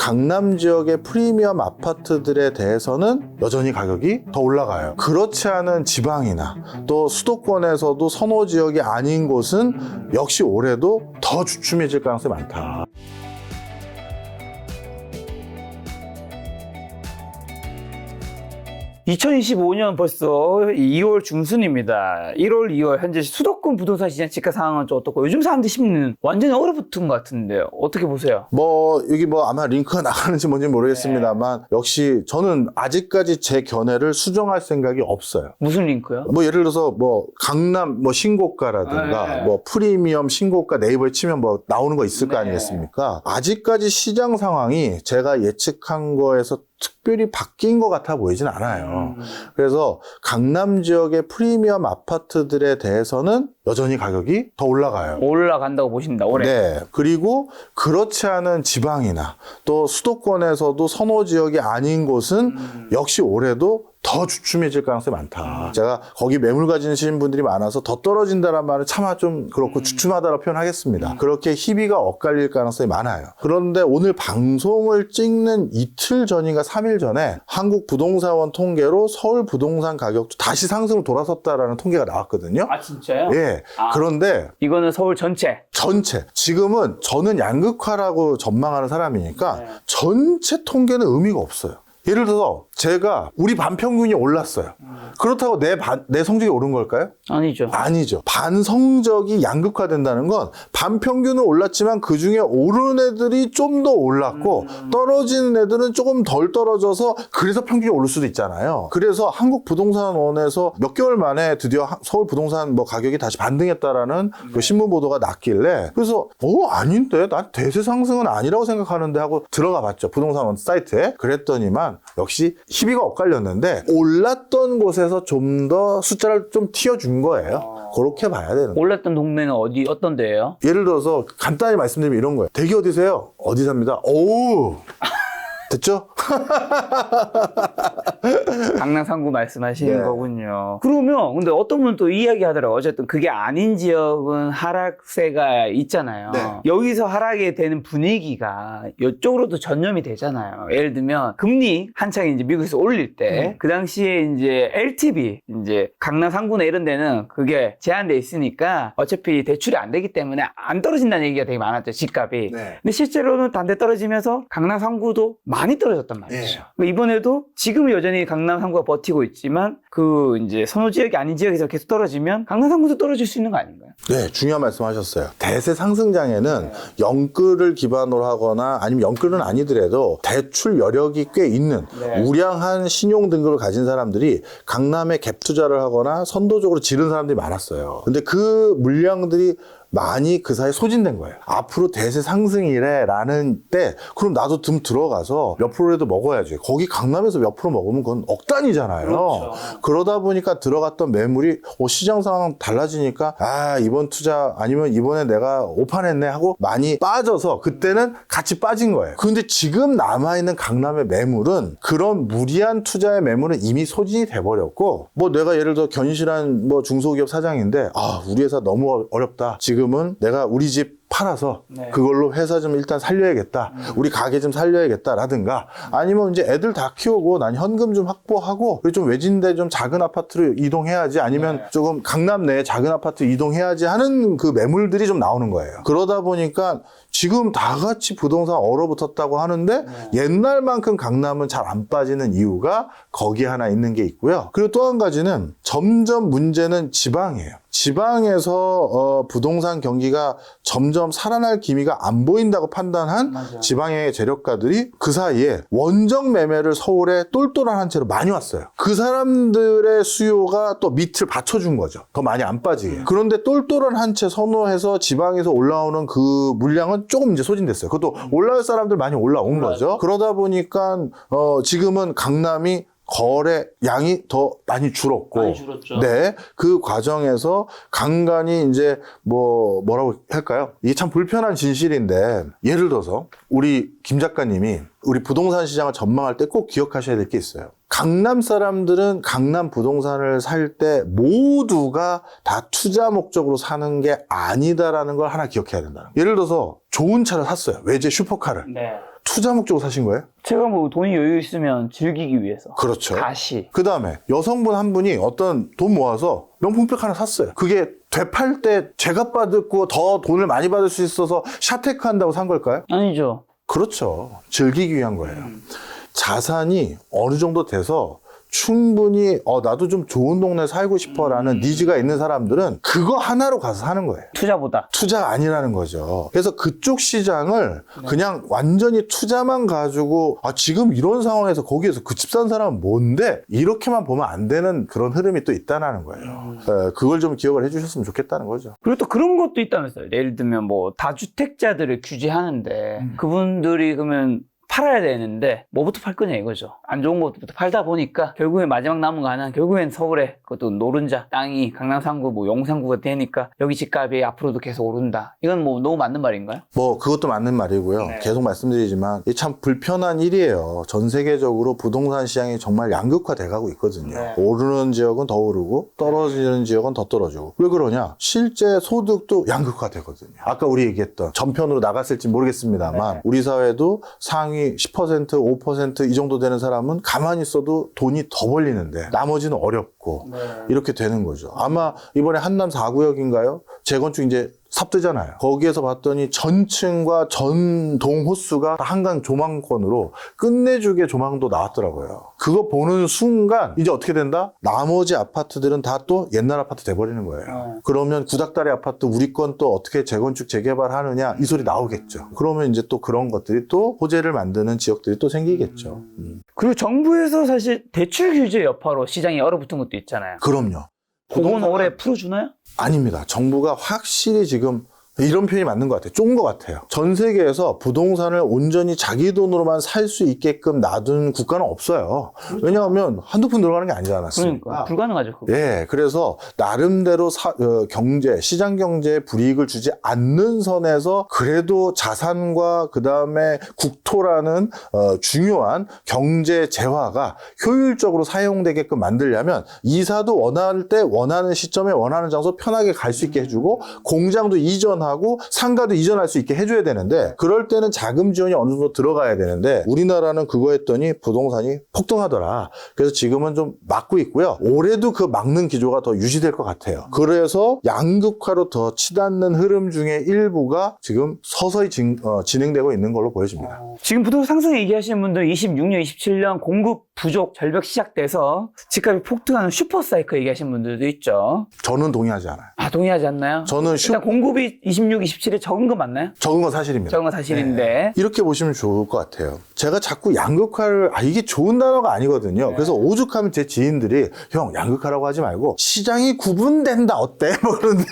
강남 지역의 프리미엄 아파트들에 대해서는 여전히 가격이 더 올라가요. 그렇지 않은 지방이나 또 수도권에서도 선호 지역이 아닌 곳은 역시 올해도 더 주춤해질 가능성이 많다. (2025년) 벌써 2월 중순입니다. 1월, 2월 현재 수도권 부동산 시장 집가 상황은 좀 어떻고, 요즘 사람들이 심리는 완전히 얼어붙은 것 같은데 어떻게 보세요? 여기 아마 링크가 나가는지 뭔지 모르겠습니다만 역시 저는 아직까지 제 견해를 수정할 생각이 없어요. 무슨 링크요? 예를 들어서 강남 신고가라든가 프리미엄 신고가 네이버에 치면 나오는 거 있을 거 아니겠습니까? 아직까지 시장 상황이 제가 예측한 거에서 특별히 바뀐 것 같아 보이진 않아요. 그래서 강남 지역의 프리미엄 아파트들에 대해서는 여전히 가격이 더 올라가요. 올라간다고 보신다, 올해? 네. 그리고 그렇지 않은 지방이나 또 수도권에서도 선호 지역이 아닌 곳은 역시 올해도 더 주춤해질 가능성이 많다. 제가 거기 매물 가지신 분들이 많아서 더 떨어진다는 말은 차마 좀 그렇고 주춤하다고 표현하겠습니다. 그렇게 희비가 엇갈릴 가능성이 많아요. 그런데 오늘 방송을 찍는 이틀 전인가 3일 전에 한국부동산원 통계로 서울 부동산 가격도 다시 상승으로 돌아섰다라는 통계가 나왔거든요. 아, 진짜요? 예. 그런데 이거는 서울 전체. 지금은 저는 양극화라고 전망하는 사람이니까 전체 통계는 의미가 없어요. 예를 들어서 제가 우리 반평균이 올랐어요. 그렇다고 내 성적이 오른 걸까요? 아니죠. 아니죠. 반성적이 양극화된다는 건 반평균은 올랐지만 그중에 오른 애들이 좀 더 올랐고 떨어지는 애들은 조금 덜 떨어져서 그래서 평균이 오를 수도 있잖아요. 그래서 한국부동산원에서 몇 개월 만에 드디어 서울 부동산 가격이 다시 반등했다라는 그 신문 보도가 났길래 그래서 아닌데 난 대세 상승은 아니라고 생각하는데 하고 들어가 봤죠. 부동산원 사이트에. 그랬더니만 역시 희비가 엇갈렸는데 올랐던 곳에서 좀 더 숫자를 좀 튀어준 거예요. 그렇게 봐야 되는 거예요. 올랐던 동네는 어떤 데예요? 예를 들어서 간단히 말씀드리면 이런 거예요. 대기 어디세요? 어디 삽니다. 오우. 됐죠? 강남 3구 말씀하시는 네. 거군요. 그러면 근데 어떤 분은 또 이야기 하더라고요. 어쨌든 그게 아닌 지역은 하락세가 있잖아요. 네. 여기서 하락이 되는 분위기가 이쪽으로도 전염이 되잖아요. 예를 들면 금리 한창 이제 미국에서 올릴 때 그 당시에 이제 LTV 이제 강남 3구나 이런 데는 그게 제한돼 있으니까 어차피 대출이 안 되기 때문에 안 떨어진다는 얘기가 되게 많았죠. 집값이. 네. 근데 실제로는 단대 떨어지면서 강남 3구도 많이 떨어졌단 말이죠. 이번에도 지금 여전히 강남 3구가 버티고 있지만 그 이제 선호 지역이 아닌 지역에서 계속 떨어지면 강남 3구도 떨어질 수 있는 거 아닌가요? 네, 중요한 말씀 하셨어요. 대세 상승장에는 영끌을 기반으로 하거나 아니면 영끌은 아니더라도 대출 여력이 꽤 있는 우량한 신용 등급을 가진 사람들이 강남에 갭 투자를 하거나 선도적으로 지른 사람들이 많았어요. 근데 그 물량들이 많이 그 사이에 소진된 거예요. 앞으로 대세 상승이래 라는 때 그럼 나도 좀 들어가서 몇 프로라도 먹어야지. 거기 강남에서 몇 프로 먹으면 그건 억 단위잖아요. 그렇죠. 그러다 보니까 들어갔던 매물이 시장 상황 달라지니까 이번 투자 아니면 이번에 내가 오판했네 하고 많이 빠져서 그때는 같이 빠진 거예요. 근데 지금 남아있는 강남의 매물은 그런 무리한 투자의 매물은 이미 소진이 돼버렸고 내가 예를 들어 견실한 중소기업 사장인데 우리 회사 너무 어렵다. 지금은 내가 우리 집 팔아서 그걸로 회사 좀 일단 살려야겠다. 우리 가게 좀 살려야겠다라든가 아니면 이제 애들 다 키우고 난 현금 좀 확보하고 그리고 좀 외진데 좀 작은 아파트로 이동해야지 아니면 조금 강남 내에 작은 아파트 이동해야지 하는 그 매물들이 좀 나오는 거예요. 그러다 보니까 지금 다 같이 부동산 얼어붙었다고 하는데 옛날만큼 강남은 잘 안 빠지는 이유가 거기 하나 있는 게 있고요. 그리고 또 한 가지는 점점 문제는 지방이에요. 지방에서 부동산 경기가 점점 살아날 기미가 안 보인다고 판단한 지방의 재력가들이 그 사이에 원정 매매를 서울에 똘똘한 한 채로 많이 왔어요. 그 사람들의 수요가 또 밑을 받쳐준 거죠. 더 많이 안 빠지게. 그런데 똘똘한 한 채 선호해서 지방에서 올라오는 그 물량은 조금 이제 소진됐어요. 그것도 올라올 사람들 많이 올라온 거죠. 그러다 보니까 지금은 강남이 거래 양이 더 많이 줄었고, 많이 줄었죠. 네, 그 과정에서 간간히 이제 뭐라고 할까요? 이게 참 불편한 진실인데 예를 들어서 우리 김 작가님이 우리 부동산 시장을 전망할 때 꼭 기억하셔야 될 게 있어요. 강남 사람들은 강남 부동산을 살 때 모두가 다 투자 목적으로 사는 게 아니다라는 걸 하나 기억해야 된다. 예를 들어서 좋은 차를 샀어요. 외제 슈퍼카를. 투자 목적으로 사신 거예요? 제가 뭐 돈이 여유 있으면 즐기기 위해서. 그렇죠. 다시. 그 다음에 여성분 한 분이 어떤 돈 모아서 명품백 하나 샀어요. 그게 되팔 때 제값 받고 더 돈을 많이 받을 수 있어서 샤테크 한다고 산 걸까요? 아니죠. 그렇죠. 즐기기 위한 거예요. 자산이 어느 정도 돼서 충분히 나도 좀 좋은 동네 살고 싶어라는 니즈가 있는 사람들은 그거 하나로 가서 사는 거예요. 투자보다. 투자가 아니라는 거죠. 그래서 그쪽 시장을 그냥 완전히 투자만 가지고 지금 이런 상황에서 거기에서 그 집 산 사람은 뭔데? 이렇게만 보면 안 되는 그런 흐름이 또 있다는 거예요. 그걸 좀 기억을 해주셨으면 좋겠다는 거죠. 그리고 또 그런 것도 있다면서요. 예를 들면 뭐 다주택자들을 규제하는데 그분들이 그러면 팔아야 되는데 뭐부터 팔 거냐 이거죠. 안 좋은 것부터 팔다 보니까 결국에 마지막 남은 거 하나 결국엔 서울에 그것도 노른자 땅이 강남 3구 뭐 용산구가 되니까 여기 집값이 앞으로도 계속 오른다. 이건 뭐 너무 맞는 말인가요? 뭐 그것도 맞는 말이고요. 네. 계속 말씀드리지만 이게 참 불편한 일이에요. 전 세계적으로 부동산 시장이 정말 양극화돼 가고 있거든요. 네. 오르는 지역은 더 오르고 떨어지는 지역은 더 떨어지고. 왜 그러냐? 실제 소득도 양극화되거든요. 아까 우리 얘기했던 전편으로 나갔을지 모르겠습니다만 네. 우리 사회도 상위 10%, 5% 이 정도 되는 사람은 가만히 있어도 돈이 더 벌리는데 나머지는 어렵고 이렇게 되는 거죠. 아마 이번에 한남 4구역인가요? 재건축 이제 삽뜨잖아요. 거기에서 봤더니 전층과 전동 호수가 한강 조망권으로 끝내주게 조망도 나왔더라고요. 그거 보는 순간 이제 어떻게 된다? 나머지 아파트들은 다 또 옛날 아파트 돼버리는 거예요. 그러면 구닥다리 아파트 우리 건 또 어떻게 재건축 재개발하느냐 이 소리 나오겠죠. 그러면 이제 또 그런 것들이 또 호재를 만드는 지역들이 또 생기겠죠. 그리고 정부에서 사실 대출 규제 여파로 시장이 얼어붙은 것도 있잖아요. 그럼요. 그건 올해 풀어주나요? 아닙니다. 정부가 확실히 지금 이런 표현이 맞는 것 같아요. 쫀 것 같아요. 전 세계에서 부동산을 온전히 자기 돈으로만 살 수 있게끔 놔둔 국가는 없어요. 왜냐하면 한두 푼 들어가는 게 아니지 않았습니까? 그러니까 불가능하죠. 그거. 예, 그래서 나름대로 경제, 시장 경제에 불이익을 주지 않는 선에서 그래도 자산과 그 다음에 국토라는 중요한 경제 재화가 효율적으로 사용되게끔 만들려면 이사도 원할 때 원하는 시점에 원하는 장소 편하게 갈 수 있게 해주고 공장도 이전하고 상가도 이전할 수 있게 해줘야 되는데 그럴 때는 자금 지원이 어느 정도 들어가야 되는데 우리나라는 그거 했더니 부동산이 폭등하더라. 그래서 지금은 좀 막고 있고요. 올해도 그 막는 기조가 더 유지될 것 같아요. 그래서 양극화로 더 치닫는 흐름 중에 일부가 지금 서서히 진행되고 있는 걸로 보여집니다. 지금 부동산 상승 얘기하시는 분들 26년, 27년 공급 부족 절벽 시작돼서 집값이 폭등하는 슈퍼사이클 얘기하시는 분들도 있죠. 저는 동의하지 않아요. 동의하지 않나요? 저는 일단 공급이 26, 27에 적은 건 맞나요? 적은 건 사실입니다. 적은 건 사실인데. 이렇게 보시면 좋을 것 같아요. 제가 자꾸 양극화를 이게 좋은 단어가 아니거든요. 그래서 오죽하면 제 지인들이 형 양극화라고 하지 말고 시장이 구분된다 어때? 뭐 그런데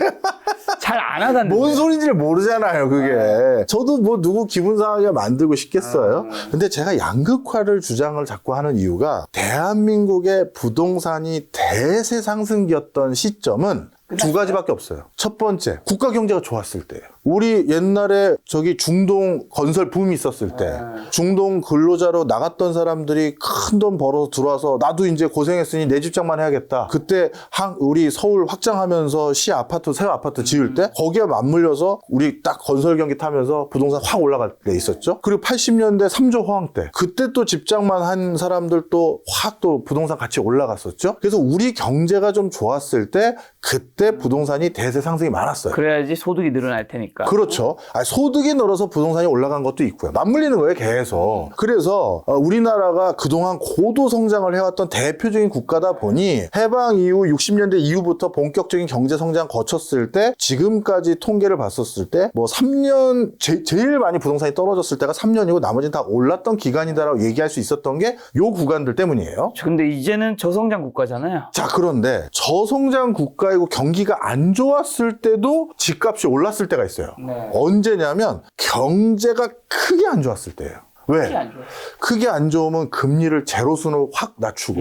잘 안 하다는. 뭔 소리인지를 모르잖아요, 그게. 저도 뭐 누구 기분 상하게 만들고 싶겠어요. 근데 제가 양극화를 주장을 자꾸 하는 이유가 대한민국의 부동산이 대세 상승기였던 시점은 두 가지밖에 없어요. 첫 번째, 국가 경제가 좋았을 때예요. 우리 옛날에 중동 건설 붐이 있었을 때 중동 근로자로 나갔던 사람들이 큰 돈 벌어서 들어와서 나도 이제 고생했으니 내 집장만 해야겠다. 그때 우리 서울 확장하면서 시 아파트, 새 아파트 지을 때 거기에 맞물려서 우리 딱 건설 경기 타면서 부동산 확 올라갈 때 있었죠. 그리고 80년대 3조 호황 때 그때 또 집장만 한 사람들 또 확 또 부동산 같이 올라갔었죠. 그래서 우리 경제가 좀 좋았을 때 그때 부동산이 대세 상승이 많았어요. 그래야지 소득이 늘어날 테니까. 그렇죠. 소득이 늘어서 부동산이 올라간 것도 있고요. 맞물리는 거예요, 계속. 그래서 우리나라가 그동안 고도 성장을 해왔던 대표적인 국가다 보니 해방 이후 60년대 이후부터 본격적인 경제 성장 거쳤을 때 지금까지 통계를 봤었을 때 뭐 3년 제일 많이 부동산이 떨어졌을 때가 3년이고 나머지는 다 올랐던 기간이다라고 얘기할 수 있었던 게 요 구간들 때문이에요. 근데 이제는 저성장 국가잖아요. 자, 그런데 저성장 국가이고 경기가 안 좋았을 때도 집값이 올랐을 때가 있어요. 언제냐면 경제가 크게 안 좋았을 때예요. 왜? 크게 안 좋으면 금리를 제로순으로 확 낮추고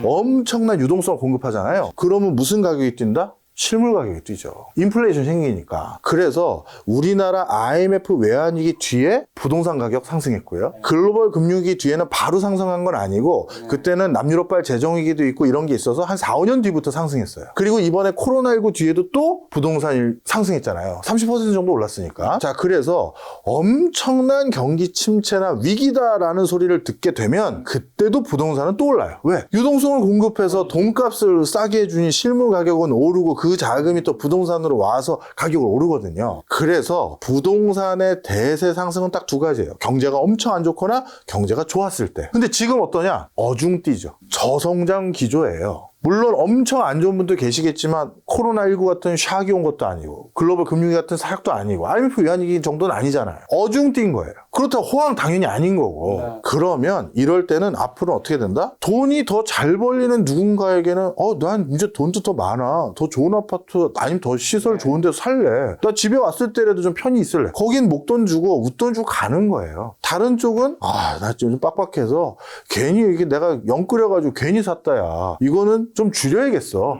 엄청난 유동성을 공급하잖아요. 그러면 무슨 가격이 뛴다? 실물 가격이 뛰죠. 인플레이션 생기니까. 그래서 우리나라 IMF 외환위기 뒤에 부동산 가격 상승했고요. 글로벌 금융위기 뒤에는 바로 상승한 건 아니고 그때는 남유럽발 재정위기도 있고 이런 게 있어서 한 4, 5년 뒤부터 상승했어요. 그리고 이번에 코로나19 뒤에도 또 부동산이 상승했잖아요. 30% 정도 올랐으니까. 자, 그래서 엄청난 경기 침체나 위기다라는 소리를 듣게 되면 그때도 부동산은 또 올라요. 왜? 유동성을 공급해서 돈값을 싸게 해주니 실물 가격은 오르고 그 자금이 또 부동산으로 와서 가격을 오르거든요. 그래서 부동산의 대세 상승은 딱 두 가지예요. 경제가 엄청 안 좋거나 경제가 좋았을 때. 근데 지금 어떠냐? 어중뛰죠. 저성장 기조예요. 물론 엄청 안 좋은 분도 계시겠지만 코로나19 같은 샥이 온 것도 아니고 글로벌 금융위기 같은 사역도 아니고 IMF 외환위기 정도는 아니잖아요. 어중뛴 거예요. 그렇다고 호황 당연히 아닌 거고. 네. 그러면 이럴 때는 앞으로 어떻게 된다? 돈이 더 잘 벌리는 누군가에게는 난 이제 돈도 더 많아. 더 좋은 아파트 아니면 더 시설 좋은 데서 살래. 나 집에 왔을 때라도 좀 편히 있을래. 거긴 목돈 주고 웃돈 주고 가는 거예요. 다른 쪽은 나 좀 빡빡해서 괜히 이게 내가 영 끓여가지고 괜히 샀다야. 이거는 좀 줄여야겠어.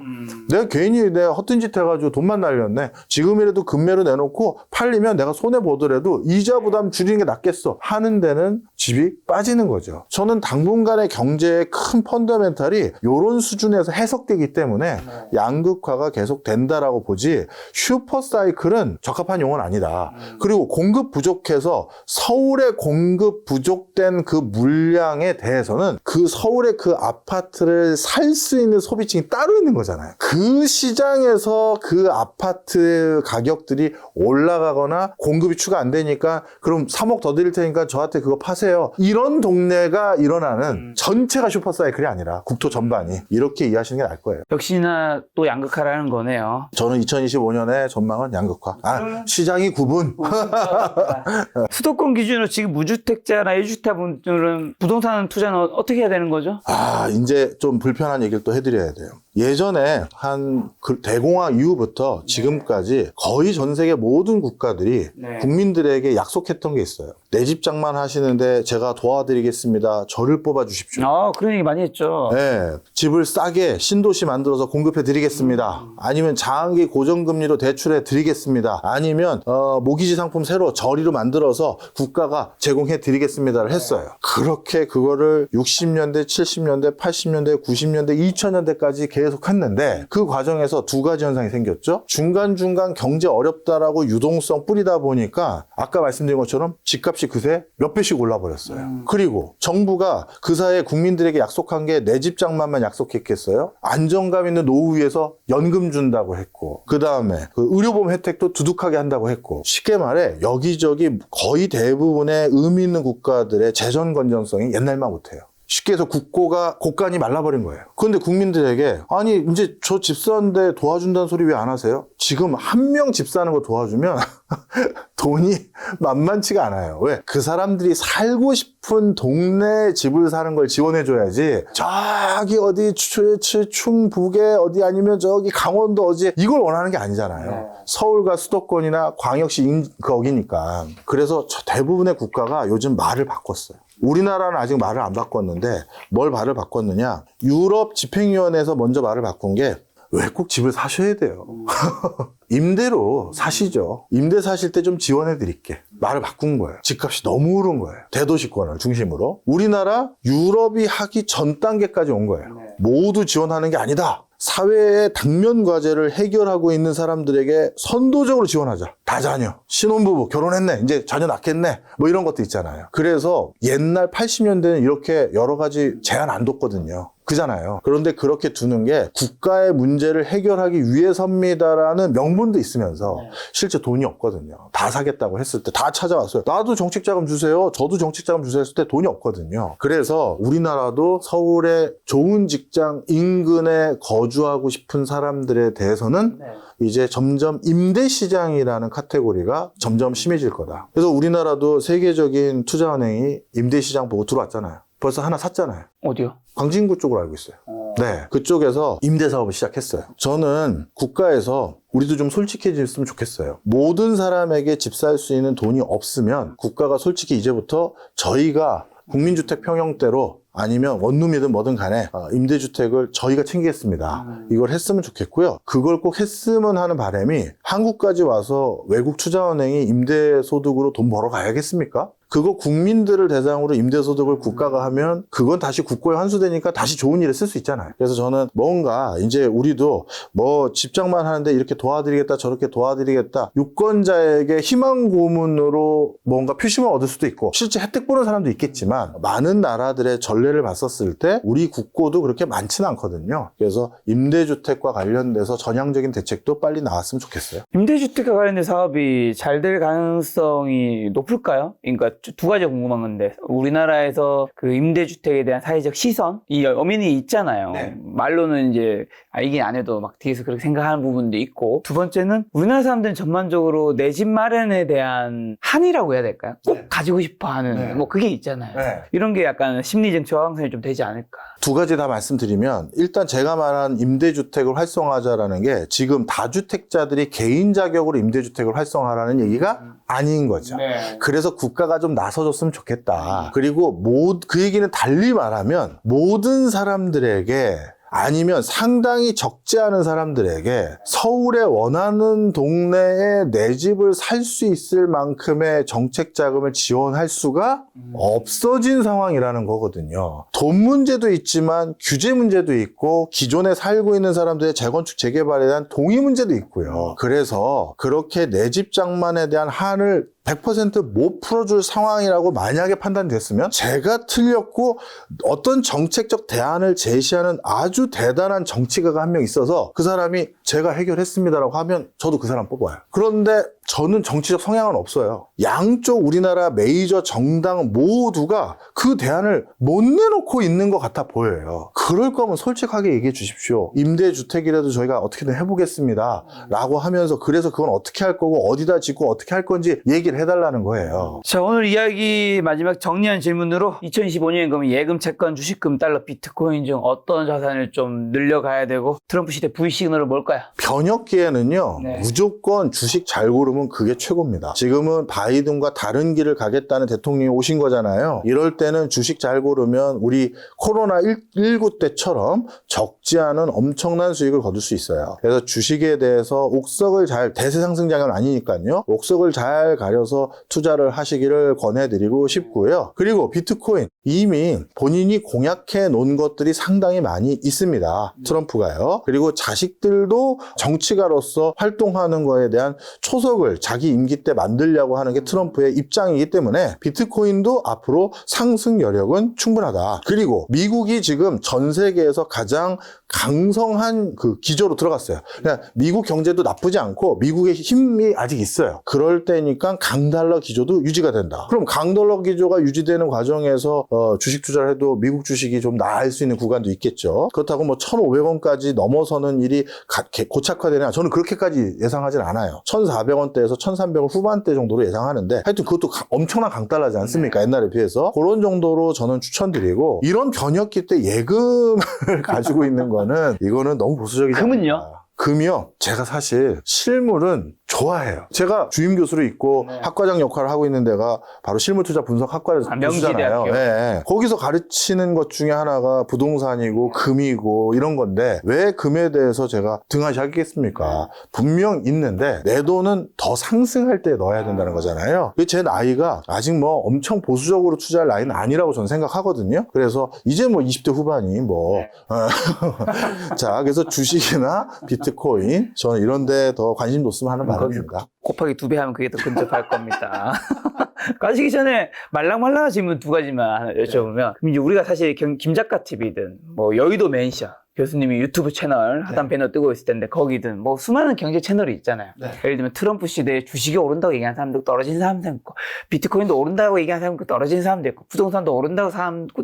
내가 괜히 내가 허튼 짓 해가지고 돈만 날렸네. 지금이라도 금매로 내놓고 팔리면 내가 손해보더라도 이자 부담 줄이는 게 낫겠어 하는 데는 집이 빠지는 거죠. 저는 당분간의 경제의 큰 펀더멘탈이 이런 수준에서 해석되기 때문에 양극화가 계속 된다라고 보지 슈퍼사이클은 적합한 용어는 아니다. 그리고 공급 부족해서 서울에 공급 부족된 그 물량에 대해서는 그 서울의 그 아파트를 살 수 있는 소비층이 따로 있는 거잖아요. 그 시장에서 그 아파트 가격들이 올라가거나 공급이 추가 안 되니까 그럼 3억 더 드릴 테니까 저한테 그거 파세요. 이런 동네가 일어나는 전체가 슈퍼사이클이 아니라 국토 전반이 이렇게 이해하시는 게 나을 거예요. 역시나 또 양극화라는 거네요. 저는 2025년의 전망은 양극화. 시장이 구분. 수도권 기준으로 지금 무주택자나 1주택 분들은 부동산 투자는 어떻게 해야 되는 거죠? 이제 좀 불편한 얘기를 또 해드려야 돼요. 예전에 대공황 이후부터 지금까지 거의 전 세계 모든 국가들이 국민들에게 약속했던 게 있어요. 내 집 장만 하시는데 제가 도와드리겠습니다. 저를 뽑아주십시오. 그런 얘기 많이 했죠. 네, 집을 싸게 신도시 만들어서 공급해 드리겠습니다. 아니면 장기 고정금리로 대출해 드리겠습니다. 아니면 모기지 상품 새로 저리로 만들어서 국가가 제공해 드리겠습니다를 했어요. 그렇게 그거를 60년대, 70년대, 80년대, 90년대, 2000년대까지 계속 했는데 그 과정에서 두 가지 현상이 생겼죠. 중간중간 경제 어렵다라고 유동성 뿌리다 보니까 아까 말씀드린 것처럼 집값이 그새 몇 배씩 올라버렸어요. 그리고 정부가 그 사이에 국민들에게 약속한 게 내 집 장만만 약속했겠어요? 안정감 있는 노후위에서 연금 준다고 했고 그 다음에 그 의료보험 혜택도 두둑하게 한다고 했고 쉽게 말해 여기저기 거의 대부분의 의미 있는 국가들의 재정 건전성이 옛날만 못해요. 쉽게 해서 국고가 곳간이 말라버린 거예요. 그런데 국민들에게 아니 이제 저 집 사는데 도와준다는 소리 왜 안 하세요? 지금 한 명 집 사는 거 도와주면 돈이 만만치가 않아요. 왜? 그 사람들이 살고 싶은 동네에 집을 사는 걸 지원해줘야지 저기 어디 충북에 어디 아니면 저기 강원도 어디에 이걸 원하는 게 아니잖아요. 서울과 수도권이나 광역시 거기니까. 그래서 대부분의 국가가 요즘 말을 바꿨어요. 우리나라는 아직 말을 안 바꿨는데 뭘 말을 바꿨느냐? 유럽 집행위원회에서 먼저 말을 바꾼 게 왜 꼭 집을 사셔야 돼요? 임대로 사시죠. 임대 사실 때 좀 지원해 드릴게. 말을 바꾼 거예요. 집값이 너무 오른 거예요. 대도시권을 중심으로. 우리나라 유럽이 하기 전 단계까지 온 거예요. 모두 지원하는 게 아니다. 사회의 당면 과제를 해결하고 있는 사람들에게 선도적으로 지원하자. 다자녀, 신혼부부, 결혼했네, 이제 자녀 낳겠네, 뭐 이런 것도 있잖아요. 그래서 옛날 80년대는 이렇게 여러 가지 제한 안 뒀거든요. 그잖아요. 그런데 그렇게 두는 게 국가의 문제를 해결하기 위해서입니다라는 명분도 있으면서 실제 돈이 없거든요. 다 사겠다고 했을 때 다 찾아왔어요. 나도 정책자금 주세요. 저도 정책자금 주세요 했을 때 돈이 없거든요. 그래서 우리나라도 서울의 좋은 직장 인근에 거주하고 싶은 사람들에 대해서는 이제 점점 임대시장이라는 카테고리가 점점 심해질 거다. 그래서 우리나라도 세계적인 투자은행이 임대시장 보고 들어왔잖아요. 벌써 하나 샀잖아요. 어디요? 광진구 쪽으로 알고 있어요. 네, 그쪽에서 임대 사업을 시작했어요. 저는 국가에서 우리도 좀 솔직해졌으면 좋겠어요. 모든 사람에게 집 살 수 있는 돈이 없으면 국가가 솔직히 이제부터 저희가 국민주택 평형대로 아니면 원룸이든 뭐든 간에 임대주택을 저희가 챙기겠습니다. 이걸 했으면 좋겠고요. 그걸 꼭 했으면 하는 바람이 한국까지 와서 외국 투자은행이 임대소득으로 돈 벌어 가야겠습니까? 그거 국민들을 대상으로 임대소득을 국가가 하면 그건 다시 국고에 환수되니까 다시 좋은 일에 쓸 수 있잖아요. 그래서 저는 뭔가 이제 우리도 뭐 집장만 하는데 이렇게 도와드리겠다 저렇게 도와드리겠다 유권자에게 희망 고문으로 뭔가 표심을 얻을 수도 있고 실제 혜택 보는 사람도 있겠지만 많은 나라들의 전례를 봤었을 때 우리 국고도 그렇게 많지는 않거든요. 그래서 임대주택과 관련돼서 전향적인 대책도 빨리 나왔으면 좋겠어요. 임대주택과 관련된 사업이 잘 될 가능성이 높을까요? 그러니까 두 가지가 궁금한 건데 우리나라에서 그 임대주택에 대한 사회적 시선 이 엄연히 있잖아요. 네. 말로는 이제 이게 안 해도 막 뒤에서 그렇게 생각하는 부분도 있고 두 번째는 우리나라 사람들은 전반적으로 내 집 마련에 대한 한이라고 해야 될까요? 꼭 네. 가지고 싶어하는 네. 뭐 그게 있잖아요. 네. 이런 게 약간 심리적 저항성이 좀 되지 않을까. 두 가지 다 말씀드리면 일단 제가 말한 임대주택을 활성화하자라는 게 지금 다주택자들이 개인 자격으로 임대주택을 활성화하라는 얘기가 아닌 거죠. 네. 그래서 국가가 좀 나서줬으면 좋겠다. 그리고 그 얘기는 달리 말하면 모든 사람들에게 아니면 상당히 적지 않은 사람들에게 서울에 원하는 동네에 내 집을 살 수 있을 만큼의 정책 자금을 지원할 수가 없어진 상황이라는 거거든요. 돈 문제도 있지만 규제 문제도 있고 기존에 살고 있는 사람들의 재건축 재개발에 대한 동의 문제도 있고요. 그래서 그렇게 내 집 장만에 대한 한을 100% 못 풀어줄 상황이라고 만약에 판단됐으면 제가 틀렸고 어떤 정책적 대안을 제시하는 아주 대단한 정치가가 한 명 있어서 그 사람이 제가 해결했습니다라고 하면 저도 그 사람 뽑아요. 그런데 저는 정치적 성향은 없어요. 양쪽 우리나라 메이저 정당 모두가 그 대안을 못 내놓고 있는 것 같아 보여요. 그럴 거면 솔직하게 얘기해 주십시오. 임대주택이라도 저희가 어떻게든 해보겠습니다 라고 하면서 그래서 그건 어떻게 할 거고 어디다 짓고 어떻게 할 건지 얘기를 해달라는 거예요. 자, 오늘 이야기 마지막 정리한 질문으로 2025년 그러면 예금, 채권, 주식금, 달러, 비트코인 중 어떤 자산을 좀 늘려가야 되고 트럼프 시대 V 시그널은 뭘까요? 변혁기에는요 네. 무조건 주식 잘 고르면 그게 최고입니다. 지금은 바이든과 다른 길을 가겠다는 대통령이 오신 거잖아요. 이럴 때는 주식 잘 고르면 우리 코로나19 때처럼 적지 않은 엄청난 수익을 거둘 수 있어요. 그래서 주식에 대해서 옥석을 대세상승장은 아니니까요. 옥석을 잘 가려서 투자를 하시기를 권해드리고 싶고요. 그리고 비트코인 이미 본인이 공약해 놓은 것들이 상당히 많이 있습니다. 트럼프가요. 그리고 자식들도 정치가로서 활동하는 거에 대한 초석을 자기 임기 때 만들려고 하는 게 트럼프의 입장이기 때문에 비트코인도 앞으로 상승 여력은 충분하다. 그리고 미국이 지금 전 세계에서 가장 강성한 그 기조로 들어갔어요. 그러니까 미국 경제도 나쁘지 않고 미국의 힘이 아직 있어요. 그럴 때니까 강달러 기조도 유지가 된다. 그럼 강달러 기조가 유지되는 과정에서 주식 투자를 해도 미국 주식이 좀 나을 수 있는 구간도 있겠죠. 그렇다고 뭐 1,500원까지 넘어서는 일이 고착화되냐? 저는 그렇게까지 예상하진 않아요. 1,400원대에서 1,300원 후반대 정도로 예상하는데 하여튼 그것도 엄청난 강달러지 않습니까? 옛날에 비해서. 그런 정도로 저는 추천드리고 이런 변혁기 때 예금을 가지고 있는 거는 이거는 너무 보수적이지 않습니다. 금은요? 금이요? 제가 사실 실물은 좋아해요. 제가 주임 교수로 있고 학과장 역할을 하고 있는 데가 바로 실물투자 분석 학과를 교수잖아요. 명지대학교. 네. 거기서 가르치는 것 중에 하나가 부동산이고 금이고 이런 건데 왜 금에 대해서 제가 등한시 하겠습니까? 분명 있는데 내 돈은 더 상승할 때 넣어야 된다는 거잖아요. 제 나이가 아직 뭐 엄청 보수적으로 투자할 나이는 아니라고 저는 생각하거든요. 그래서 이제 뭐 20대 후반이 뭐 자, 그래서 주식이나 비트코인 저는 이런 데 더 관심 뒀으면 하는 바람입니다. 곱하기 2배 하면 그게 더 근접할 겁니다. 가시기 전에 말랑말랑한 질문 두 가지만 하나 여쭤보면 그럼 이제 우리가 사실 김작가 TV든 뭐 여의도 맨션 교수님이 유튜브 채널 하단 배너 뜨고 있을 텐데 거기든 뭐 수많은 경제 채널이 있잖아요. 예를 들면 트럼프 시대에 주식이 오른다고 얘기하는 사람도 있고 떨어진 사람도 있고 비트코인도 오른다고 얘기하는 사람도 있고 떨어진 사람도 있고 부동산도 오른다고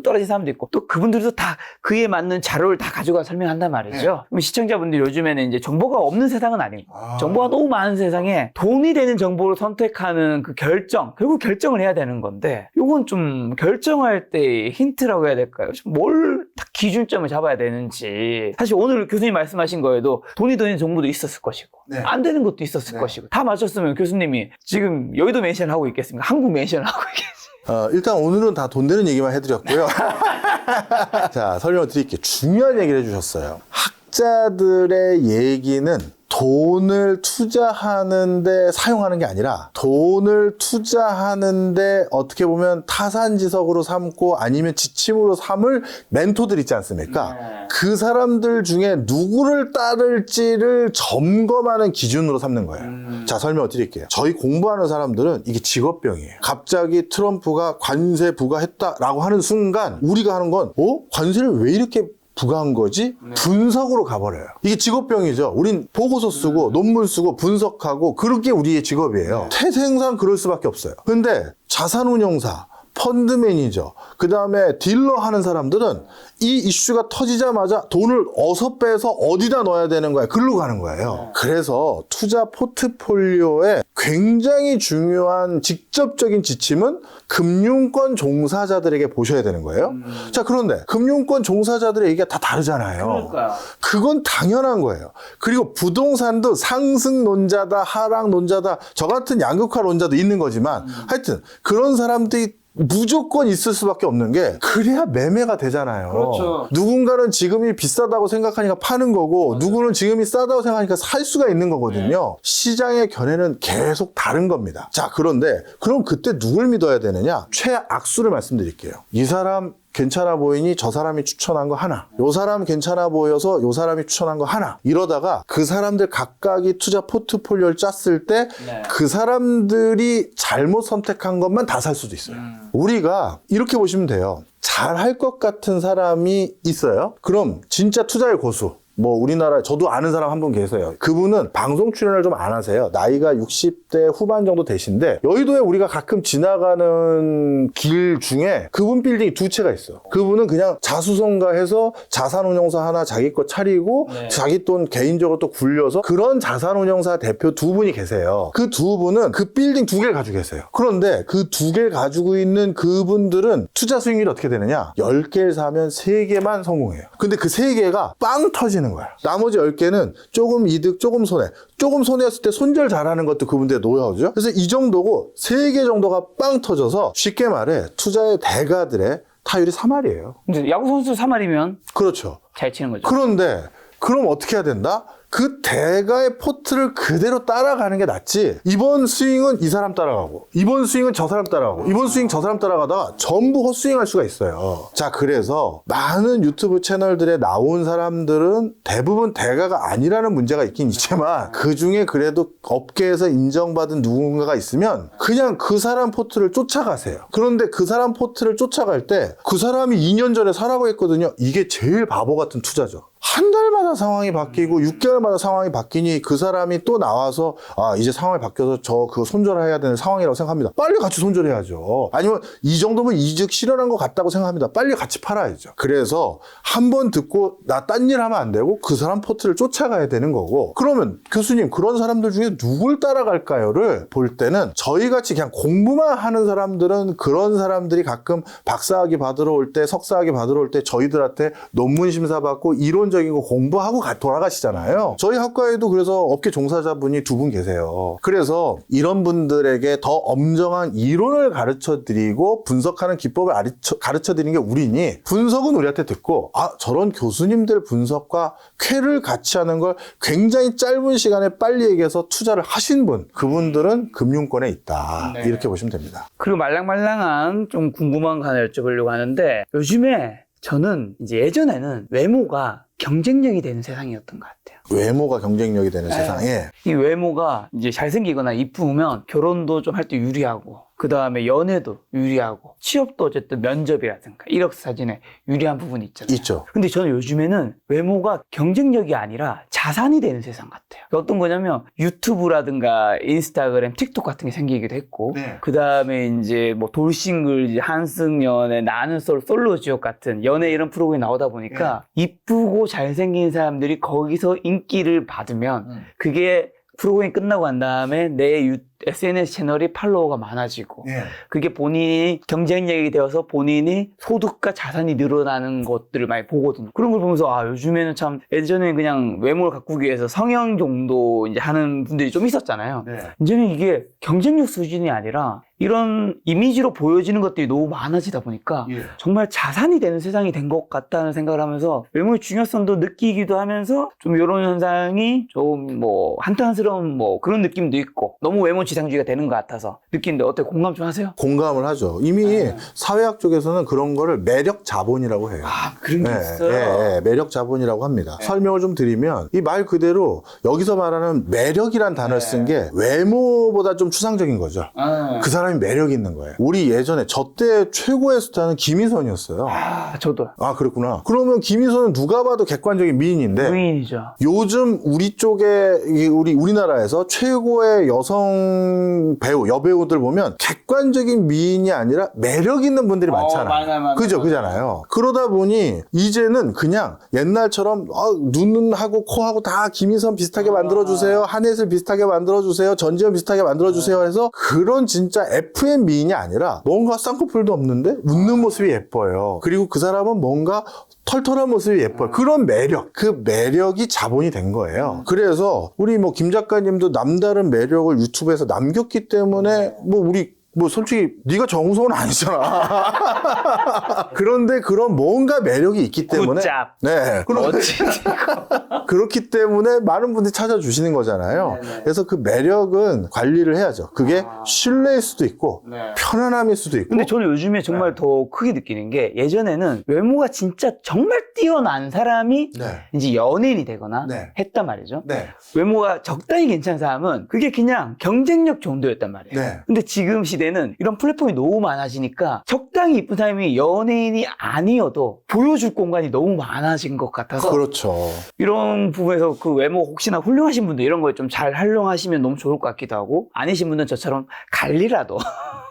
떨어진 사람도 있고 또 그분들도 다 그에 맞는 자료를 다 가지고 설명한단 말이죠. 그럼 시청자분들 요즘에는 이제 정보가 없는 세상은 아니고 정보가 너무 많은 세상에 돈이 되는 정보를 선택하는 그 결국 결정을 해야 되는 건데 요건 좀 결정할 때 힌트라고 해야 될까요? 뭘 딱 기준점을 잡아야 되는지 사실 오늘 교수님 말씀하신 거에도 돈이 되는 정보도 있었을 것이고 안 되는 것도 있었을 것이고 다 맞췄으면 교수님이 지금 여의도 맨션 하고 있겠습니까? 한국 맨션 하고 있겠습니까? 일단 오늘은 다 돈 되는 얘기만 해드렸고요. 자, 설명을 드릴게요. 중요한 얘기를 해주셨어요. 학자들의 얘기는 돈을 투자하는데 사용하는 게 아니라 돈을 투자하는데 어떻게 보면 타산지석으로 삼고 아니면 지침으로 삼을 멘토들 있지 않습니까? 그 사람들 중에 누구를 따를지를 점검하는 기준으로 삼는 거예요. 자, 설명을 드릴게요. 저희 공부하는 사람들은 이게 직업병이에요. 갑자기 트럼프가 관세 부과했다라고 하는 순간 우리가 하는 건 관세를 왜 이렇게 부과한 거지? 분석으로 가버려요. 이게 직업병이죠. 우린 보고서 쓰고 논문 쓰고 분석하고 그렇게 우리의 직업이에요. 태생상 그럴 수밖에 없어요. 근데 자산운용사, 펀드 매니저, 그 다음에 딜러 하는 사람들은 이 이슈가 터지자마자 돈을 어서 빼서 어디다 넣어야 되는 거야? 글로 가는 거예요. 그래서 투자 포트폴리오에 굉장히 중요한 직접적인 지침은 금융권 종사자들에게 보셔야 되는 거예요. 자, 그런데 금융권 종사자들의 얘기가 다 다르잖아요. 그러니까요. 그건 당연한 거예요. 그리고 부동산도 상승론자다, 하락론자다, 저 같은 양극화론자도 있는 거지만 하여튼 그런 사람들이 무조건 있을 수밖에 없는 게 그래야 매매가 되잖아요. 그렇죠. 누군가는 지금이 비싸다고 생각하니까 파는 거고 누구는 지금이 싸다고 생각하니까 살 수가 있는 거거든요. 시장의 견해는 계속 다른 겁니다. 자, 그런데 그럼 그때 누굴 믿어야 되느냐? 최악수를 말씀드릴게요. 이 사람 괜찮아 보이니 저 사람이 추천한 거 하나, 요 사람 괜찮아 보여서 요 사람이 추천한 거 하나, 이러다가 그 사람들 각각이 투자 포트폴리오를 짰을 때 그 사람들이 잘못 선택한 것만 다 살 수도 있어요. 우리가 이렇게 보시면 돼요. 잘할 것 같은 사람이 있어요. 그럼 진짜 투자의 고수, 뭐 우리나라 저도 아는 사람 한 분 계세요. 그분은 방송 출연을 좀 안 하세요. 나이가 60대 후반 정도 되신데 여의도에 우리가 가끔 지나가는 길 중에 그분 빌딩이 두 채가 있어요. 그분은 그냥 자수성가해서 자산운용사 하나 자기 거 차리고 자기 돈 개인적으로 또 굴려서 그런 자산운용사 대표 두 분이 계세요. 그 두 분은 그 빌딩 두 개를 가지고 계세요. 그런데 그 두 개를 가지고 있는 그분들은 투자 수익률이 어떻게 되느냐? 10개를 사면 3개만 성공해요. 근데 그 3개가 빵 터지는 거야. 나머지 10개는 조금 이득, 조금 손해. 조금 손해였을 때 손절 잘하는 것도 그분들의 노하우죠. 그래서 이 정도고 3개 정도가 빵 터져서 쉽게 말해 투자의 대가들의 타율이 3할이에요. 근데 야구선수 3할이면 그렇죠. 잘 치는 거죠. 그런데 그럼 어떻게 해야 된다? 그 대가의 포트를 그대로 따라가는 게 낫지. 이번 스윙은 이 사람 따라가고 이번 스윙은 저 사람 따라가고 이번 스윙 저 사람 따라가다가 전부 헛스윙할 수가 있어요. 자, 그래서 많은 유튜브 채널들에 나온 사람들은 대부분 대가가 아니라는 문제가 있긴 있지만 그중에 그래도 업계에서 인정받은 누군가가 있으면 그냥 그 사람 포트를 쫓아가세요. 그런데 그 사람 포트를 쫓아갈 때 그 사람이 2년 전에 사라고 했거든요. 이게 제일 바보 같은 투자죠. 한 달마다 상황이 바뀌고 6개월마다 상황이 바뀌니 그 사람이 또 나와서 이제 상황이 바뀌어서 저 그거 손절해야 되는 상황이라고 생각합니다. 빨리 같이 손절해야죠. 아니면 이 정도면 이득 실현한 것 같다고 생각합니다. 빨리 같이 팔아야죠. 그래서 한 번 듣고 나 딴 일 하면 안 되고 그 사람 포트를 쫓아가야 되는 거고, 그러면 교수님 그런 사람들 중에 누굴 따라갈까요를 볼 때는 저희같이 그냥 공부만 하는 사람들은 그런 사람들이 가끔 박사학위 받으러 올 때 석사학위 받으러 올 때 저희들한테 논문 심사 받고 이론적인 거 공부하고 돌아가시잖아요. 저희 학과에도 그래서 업계 종사자분이 2분 계세요. 그래서 이런 분들에게 더 엄정한 이론을 가르쳐 드리고 분석하는 기법을 가르쳐 드리는 게 우리니, 분석은 우리한테 듣고 저런 교수님들 분석과 쾌를 같이 하는 걸 굉장히 짧은 시간에 빨리 얘기해서 투자를 하신 분, 그분들은 금융권에 있다. 네. 이렇게 보시면 됩니다. 그리고 말랑말랑한 좀 궁금한 거 하나 여쭤보려고 하는데, 요즘에 저는 이제 예전에는 외모가 경쟁력이 되는 세상이었던 것 같아요. 외모가 경쟁력이 되는 세상에 이 외모가 이제 잘생기거나 이쁘면 결혼도 좀 할 때 유리하고, 그 다음에 연애도 유리하고, 취업도 어쨌든 면접이라든가 이력서 사진에 유리한 부분이 있잖아요. 있죠. 근데 저는 요즘에는 외모가 경쟁력이 아니라 자산이 되는 세상 같아요. 어떤 거냐면 유튜브라든가 인스타그램, 틱톡 같은 게 생기기도 했고, 그 다음에 이제 뭐 돌싱글, 한승연의 나는 솔로 지옥 같은 연애 이런 프로그램이 나오다 보니까 이쁘고 잘생긴 사람들이 거기서 인기를 받으면 그게 프로그램이 끝나고 난 다음에 내 SNS 채널이 팔로워가 많아지고 예. 그게 본인이 경쟁력이 되어서 본인이 소득과 자산이 늘어나는 것들을 많이 보거든요. 그런 걸 보면서 아 요즘에는 참 예전에 그냥 외모를 가꾸기 위해서 성형 정도 이제 하는 분들이 좀 있었잖아요. 네. 이제는 이게 경쟁력 수준이 아니라 이런 이미지로 보여지는 것들이 너무 많아지다 보니까 예. 정말 자산이 되는 세상이 된 것 같다는 생각을 하면서 외모의 중요성도 느끼기도 하면서 좀 이런 현상이 좀 뭐 한탄스러운 뭐 그런 느낌도 있고 너무 외모 지상주의가 되는 것 같아서 느끼는데 어때 공감 좀 하세요? 공감을 하죠. 이미 사회학 쪽에서는 그런 거를 매력 자본이라고 해요. 아 그런 게 예, 있어요. 예, 예, 매력 자본이라고 합니다. 설명을 좀 드리면 이 말 그대로 여기서 말하는 매력이란 단어를 쓴 게 외모보다 좀 추상적인 거죠. 그 사람이 매력이 있는 거예요. 우리 예전에 저 때 최고의 스타는 김희선이었어요. 저도 아 그렇구나. 그러면 김희선은 누가 봐도 객관적인 미인인데 부인이죠. 요즘 우리 쪽에 우리나라에서 최고의 여성 배우 여배우들 보면 객관적인 미인이 아니라 매력 있는 분들이 많잖아요. 그죠 그잖아요. 그러다 보니 이제는 그냥 옛날처럼 눈은 하고 코하고 다 김희선 비슷하게 만들어주세요. 한혜슬 비슷하게 만들어주세요. 전지현 비슷하게 만들어주세요 해서 그런 진짜 FM 미인이 아니라 뭔가 쌍꺼풀도 없는데 웃는 모습이 예뻐요. 그리고 그 사람은 뭔가 털털한 모습이 예뻐요. 그런 매력, 그 매력이 자본이 된 거예요. 그래서 우리 뭐 김 작가님도 남다른 매력을 유튜브에서 남겼기 때문에 뭐 솔직히 네가 정우성은 아니잖아. 그런데 그런 뭔가 매력이 있기 때문에 굿잡. 네. 그렇기 때문에 많은 분들이 찾아주시는 거잖아요. 네네. 그래서 그 매력은 관리를 해야죠. 그게 신뢰일 수도 있고 네. 편안함일 수도 있고. 근데 저는 요즘에 정말 더 크게 느끼는 게 예전에는 외모가 진짜 정말 뛰어난 사람이 네. 이제 연예인이 되거나 네. 했단 말이죠. 네. 외모가 적당히 괜찮은 사람은 그게 그냥 경쟁력 정도였단 말이에요. 네. 근데 지금 시대는 이런 플랫폼이 너무 많아지니까 적당히 이쁜 사람이 연예인이 아니어도 보여줄 공간이 너무 많아진 것 같아서 그렇죠. 이런 부분에서 그 외모 혹시나 훌륭하신 분들 이런 거에 좀 잘 활용하시면 너무 좋을 것 같기도 하고 아니신 분들은 저처럼 관리라도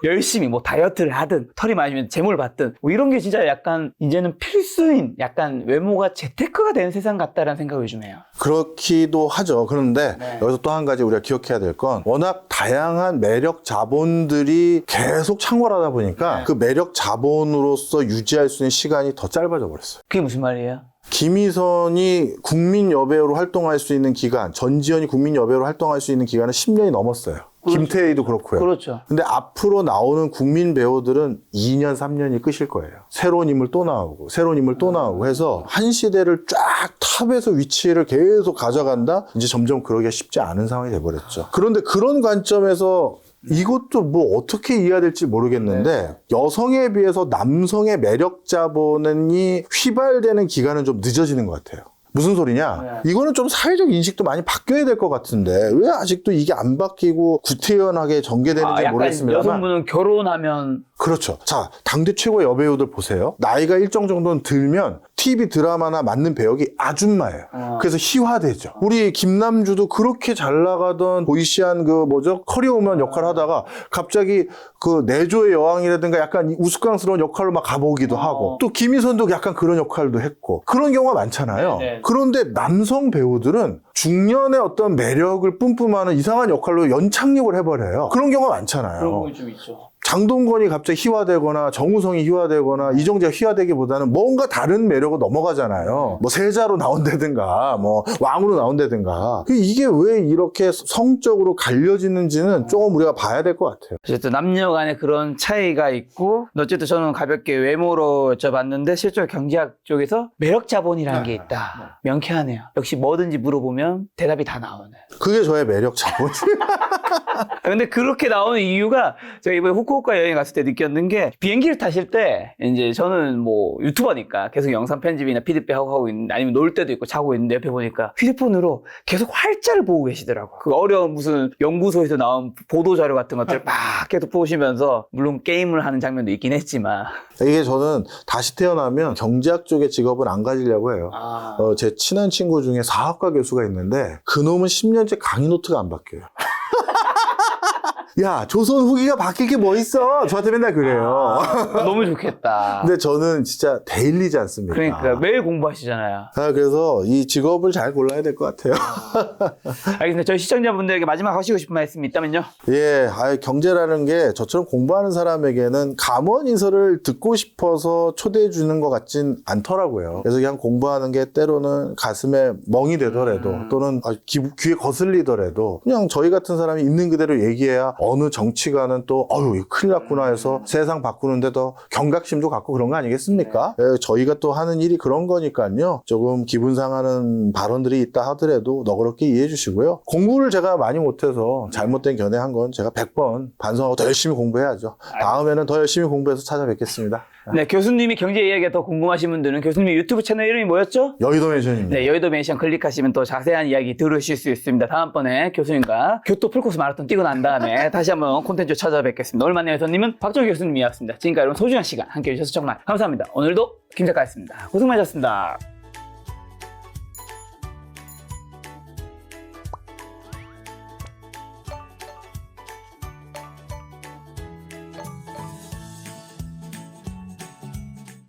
열심히 뭐 다이어트를 하든 털이 많으면 재물 받든 뭐 이런 게 진짜 약간 이제는 필수인 약간 외모가 재테크가 되는 세상 같다라는 생각을 요즘 해요. 그렇기도 하죠. 그런데 네. 여기서 또 한 가지 우리가 기억해야 될 건 워낙 다양한 매력 자본들이 계속 창궐하다 보니까 네. 그 매력 자본으로서 유지할 수 있는 시간이 더 짧아져 버렸어요. 그게 무슨 말이에요? 김희선이 국민 여배우로 활동할 수 있는 기간, 전지현이 국민 여배우로 활동할 수 있는 기간은 10년이 넘었어요. 그렇죠. 김태희도 그렇고요. 그렇죠. 근데 앞으로 나오는 국민 배우들은 2년, 3년이 끝일 거예요. 새로운 인물 또 나오고, 새로운 인물 또 나오고 해서 한 시대를 쫙 탑에서 위치를 계속 가져간다? 이제 점점 그러기가 쉽지 않은 상황이 돼버렸죠. 그런데 그런 관점에서 이것도 뭐 어떻게 이해해야 될지 모르겠는데 여성에 비해서 남성의 매력 자본이 휘발되는 기간은 좀 늦어지는 것 같아요. 무슨 소리냐? 이거는 좀 사회적 인식도 많이 바뀌어야 될 것 같은데 왜 아직도 이게 안 바뀌고 구태연하게 전개되는지 약간 모르겠습니다만 여성분은 결혼하면 그렇죠. 자, 당대 최고 여배우들 보세요. 나이가 일정 정도는 들면 TV 드라마나 맞는 배역이 아줌마예요. 그래서 희화되죠. 우리 김남주도 그렇게 잘 나가던 보이시한 커리어 우먼 역할을 하다가 갑자기 그 내조의 여왕이라든가 약간 우스꽝스러운 역할로 막 가보기도 하고 또 김희선도 약간 그런 역할도 했고 그런 경우가 많잖아요. 네네. 그런데 남성 배우들은 중년의 어떤 매력을 뿜뿜하는 이상한 역할로 연착륙을 해버려요. 그런 경우가 많잖아요. 그런 거 좀 있죠. 장동건이 갑자기 희화되거나 정우성이 희화되거나 이정재가 희화되기보다는 뭔가 다른 매력으로 넘어가잖아요. 뭐 세자로 나온다든가 뭐 왕으로 나온다든가. 이게 왜 이렇게 성적으로 갈려지는지는 조금 우리가 봐야 될 것 같아요. 어쨌든 남녀 간에 그런 차이가 있고 어쨌든 저는 가볍게 외모로 여쭤봤는데 실제로 경제학 쪽에서 매력 자본이라는 게 있다. 명쾌하네요. 역시 뭐든지 물어보면 대답이 다 나오네. 그게 저의 매력 자본. 근데 그렇게 나오는 이유가 제가 이번에 후쿠오카 여행 갔을 때 느꼈는 게 비행기를 타실 때 이제 저는 뭐 유튜버니까 계속 영상 편집이나 피드백 하고 있는데 아니면 놀 때도 있고 자고 있는데 옆에 보니까 휴대폰으로 계속 활자를 보고 계시더라고. 그 어려운 무슨 연구소에서 나온 보도자료 같은 것들 막 계속 보시면서 물론 게임을 하는 장면도 있긴 했지만 이게 저는 다시 태어나면 경제학 쪽의 직업은 안 가지려고 해요. 제 친한 친구 중에 사학과 교수가 있는데 그놈은 10년째 강의 노트가 안 바뀌어요. 야, 조선 후기가 바뀔 게 뭐 있어? 저한테 맨날 그래요. 너무 좋겠다. 근데 저는 진짜 데일리지 않습니까? 그러니까 매일 공부하시잖아요. 그래서 이 직업을 잘 골라야 될 것 같아요. 알겠습니다. 저희 시청자분들에게 마지막 하시고 싶은 말씀이 있다면요? 예, 경제라는 게 저처럼 공부하는 사람에게는 감언인설을 듣고 싶어서 초대해 주는 것 같진 않더라고요. 그래서 그냥 공부하는 게 때로는 가슴에 멍이 되더라도 또는 귀에 거슬리더라도 그냥 저희 같은 사람이 있는 그대로 얘기해야 어느 정치가는 또 이거 큰일 났구나 해서 세상 바꾸는데 더 경각심도 갖고 그런 거 아니겠습니까? 예, 저희가 또 하는 일이 그런 거니까요. 조금 기분 상하는 발언들이 있다 하더라도 너그럽게 이해해 주시고요. 공부를 제가 많이 못해서 잘못된 견해한 건 제가 100번 반성하고 더 열심히 공부해야죠. 다음에는 더 열심히 공부해서 찾아뵙겠습니다. 네, 교수님이 경제 이야기가 더 궁금하신 분들은 교수님 유튜브 채널 이름이 뭐였죠? 여의도 멘션입니다. 네, 여의도 멘션 클릭하시면 더 자세한 이야기 들으실 수 있습니다. 다음번에 교수님과 교토 풀코스 마라톤 뛰고 난 다음에 다시 한번 콘텐츠 찾아뵙겠습니다. 오늘 만난 교수님은 박정희 교수님이었습니다. 지금까지 여러분 소중한 시간 함께 해주셔서 정말 감사합니다. 오늘도 김 작가였습니다. 고생 많으셨습니다.